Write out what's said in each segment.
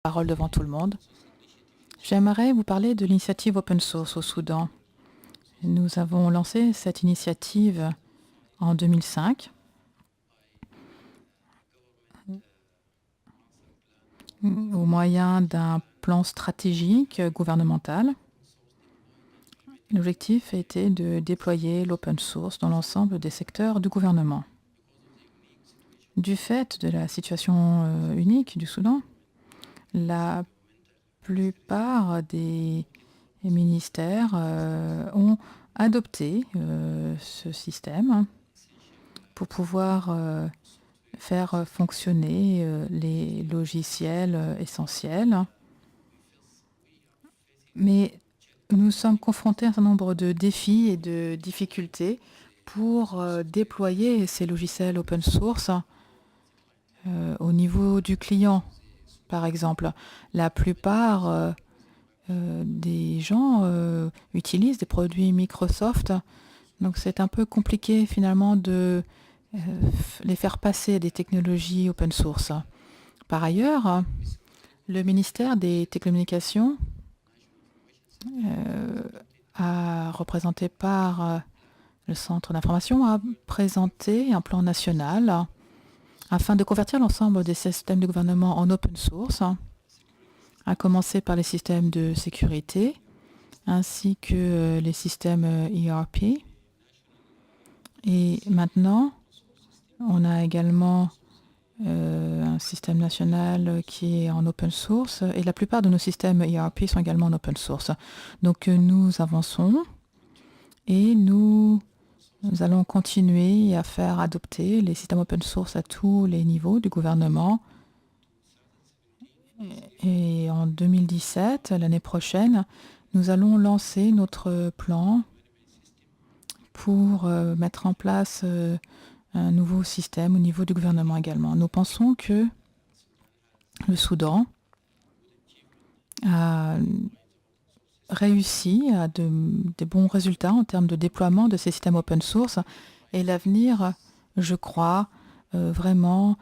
parole devant tout le monde. J'aimerais vous parler de l'initiative open source au Soudan. Nous avons lancé cette initiative en 2005 au moyen d'un plan stratégique gouvernemental. L'objectif était de déployer l'open source dans l'ensemble des secteurs du gouvernement. Du fait de la situation unique du Soudan, la plupart des ministères ont adopté ce système pour pouvoir faire fonctionner les logiciels essentiels. Mais nous sommes confrontés à un certain nombre de défis et de difficultés pour déployer ces logiciels open source au niveau du client. Par exemple, la plupart des gens utilisent des produits Microsoft, donc c'est un peu compliqué finalement de les faire passer à des technologies open source. Par ailleurs, le ministère des Télécommunications, représenté par le centre d'information, a présenté un plan national afin de convertir l'ensemble des systèmes de gouvernement en open source, à commencer par les systèmes de sécurité, ainsi que les systèmes ERP. Et maintenant, on a également un système national qui est en open source, et la plupart de nos systèmes ERP sont également en open source. Donc nous avançons et nous allons continuer à faire adopter les systèmes open source à tous les niveaux du gouvernement. Et en 2017, l'année prochaine, nous allons lancer notre plan pour mettre en place un nouveau système au niveau du gouvernement également. Nous pensons que le Soudan a réussi à des bons résultats en termes de déploiement de ces systèmes open source, et l'avenir, je crois, vraiment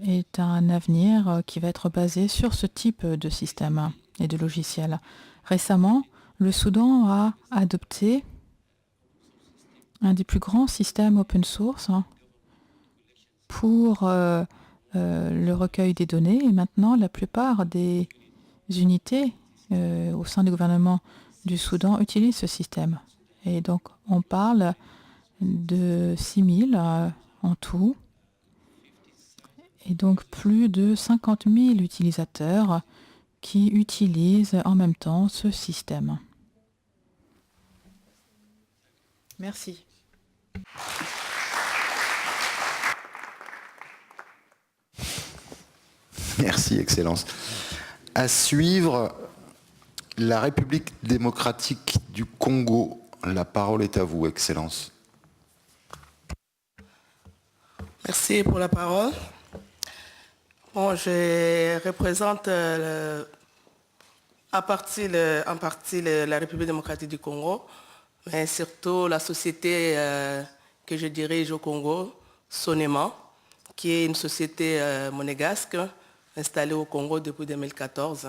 est un avenir qui va être basé sur ce type de système et de logiciels. Récemment, le Soudan a adopté un des plus grands systèmes open source pour le recueil des données, et maintenant la plupart des unités au sein du gouvernement du Soudan utilisent ce système. Et donc on parle de 6000 en tout, et donc plus de 50 000 utilisateurs qui utilisent en même temps ce système. Merci. Merci, Excellence. À suivre, la République démocratique du Congo. La parole est à vous, Excellence. Merci pour la parole. Bon, je représente en partie la République démocratique du Congo, mais surtout la société que je dirige au Congo, Sonema, qui est une société monégasque installée au Congo depuis 2014.